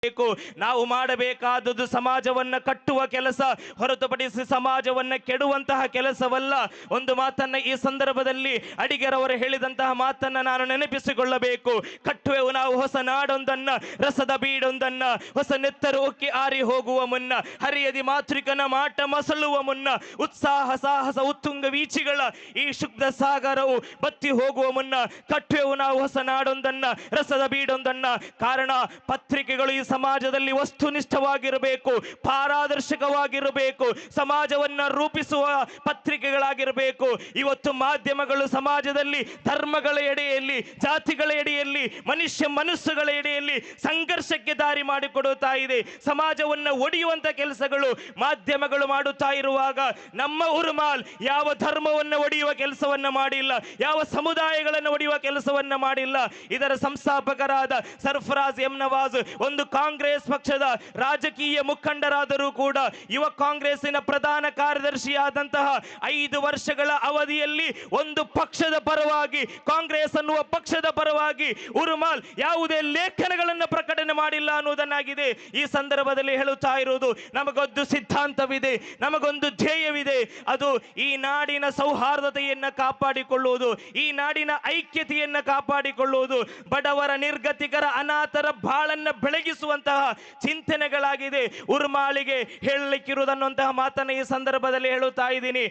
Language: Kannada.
ನಾವು ಮಾಡಬೇಕಾದದ್ದು ಸಮಾಜವನ್ನ ಕಟ್ಟುವ ಕೆಲಸ, ಹೊರತುಪಡಿಸಿ ಸಮಾಜವನ್ನ ಕೆಡುವಂತಹ ಕೆಲಸವಲ್ಲ. ಒಂದು ಮಾತನ್ನ ಈ ಸಂದರ್ಭದಲ್ಲಿ ಅಡಿಗರವರು ಹೇಳಿದಂತಹ ಮಾತನ್ನ ನಾನು ನೆನಪಿಸಿಕೊಳ್ಳಬೇಕು. ಕಟ್ಟುವೆವು ನಾವು ಹೊಸ ನಾಡೊಂದನ್ನ, ರಸದ ಬೀಡೊಂದನ್ನ, ಹೊಸ ನೆತ್ತರು ಉಕ್ಕಿ ಆರಿ ಹೋಗುವ ಮುನ್ನ, ಹರಿಯದಿ ಮಾತೃಕನ ಮಾಟ ಮಸಳುವ ಮುನ್ನ, ಉತ್ಸಾಹ ಸಾಹಸ ಉತ್ತುಂಗ ವೀಚಿಗಳ ಈ ಶುದ್ಧ ಸಾಗರವು ಬತ್ತಿ ಹೋಗುವ ಮುನ್ನ ಕಟ್ಟುವೆವು ನಾವು ಹೊಸ ನಾಡೊಂದನ್ನ, ರಸದ ಬೀಡೊಂದನ್ನ. ಕಾರಣ, ಪತ್ರಿಕೆಗಳು ಈ ಸಮಾಜದಲ್ಲಿ ವಸ್ತುನಿಷ್ಠವಾಗಿರಬೇಕು, ಪಾರದರ್ಶಕವಾಗಿರಬೇಕು, ಸಮಾಜವನ್ನ ರೂಪಿಸುವ ಪತ್ರಿಕೆಗಳಾಗಿರಬೇಕು. ಇವತ್ತು ಮಾಧ್ಯಮಗಳು ಸಮಾಜದಲ್ಲಿ ಧರ್ಮಗಳ ಎಡೆಯಲ್ಲಿ, ಜಾತಿಗಳ ಎಡೆಯಲ್ಲಿ, ಮನುಷ್ಯಗಳ ಎಡೆಯಲ್ಲಿ ಸಂಘರ್ಷಕ್ಕೆ ದಾರಿ ಮಾಡಿಕೊಡುತ್ತಾ ಇದೆ. ಸಮಾಜವನ್ನ ಒಡೆಯುವಂತ ಕೆಲಸಗಳು ಮಾಧ್ಯಮಗಳು ಮಾಡುತ್ತಾ ಇರುವಾಗ ನಮ್ಮ ಉರುಮಾಲ್ ಯಾವ ಧರ್ಮವನ್ನು ಒಡೆಯುವ ಕೆಲಸವನ್ನ ಮಾಡಿಲ್ಲ, ಯಾವ ಸಮುದಾಯಗಳನ್ನು ಒಡೆಯುವ ಕೆಲಸವನ್ನ ಮಾಡಿಲ್ಲ. ಇದರ ಸಂಸ್ಥಾಪಕರಾದ ಸರ್ಫರಾಜ್ ಎಂ ನವಾಜ್ ಒಂದು ಕಾಂಗ್ರೆಸ್ ಪಕ್ಷದ ರಾಜಕೀಯ ಮುಖಂಡರಾದರೂ ಕೂಡ ಯುವ ಕಾಂಗ್ರೆಸ್ಸಿನ ಪ್ರಧಾನ ಕಾರ್ಯದರ್ಶಿಯಾದಂತಹ 5 ವರ್ಷಗಳ ಅವಧಿಯಲ್ಲಿ ಒಂದು ಪಕ್ಷದ ಪರವಾಗಿ, ಕಾಂಗ್ರೆಸ್ ಅನ್ನುವ ಪಕ್ಷದ ಪರವಾಗಿ ಉರುಮಾಲ್ ಯಾವುದೇ ಲೇಖನಗಳನ್ನು ಪ್ರಕಟಣೆ ಮಾಡಿಲ್ಲ ಅನ್ನುವುದನ್ನಾಗಿದೆ ಈ ಸಂದರ್ಭದಲ್ಲಿ ಹೇಳುತ್ತಾ ಇರುವುದು. ನಮಗೊಂದು ಸಿದ್ಧಾಂತವಿದೆ, ನಮಗೊಂದು ಧ್ಯೇಯವಿದೆ. ಅದು ಈ ನಾಡಿನ ಸೌಹಾರ್ದತೆಯನ್ನ ಕಾಪಾಡಿಕೊಳ್ಳುವುದು, ಈ ನಾಡಿನ ಐಕ್ಯತೆಯನ್ನ ಕಾಪಾಡಿಕೊಳ್ಳುವುದು, ಬಡವರ, ನಿರ್ಗತಿಕರ, ಅನಾಥರ ಬಾಳನ್ನ ಬೆಳಗಿಸುವಂತಹ ಚಿಂತನೆಗಳಾಗಿದೆ ಉರುಮಾಳಿಗೆ ಹೇಳಲಿಕ್ಕಿರುವುದನ್ನುವಂತಹ ಮಾತನ್ನು ಈ ಸಂದರ್ಭದಲ್ಲಿ ಹೇಳುತ್ತಾ ಇದ್ದೀನಿ.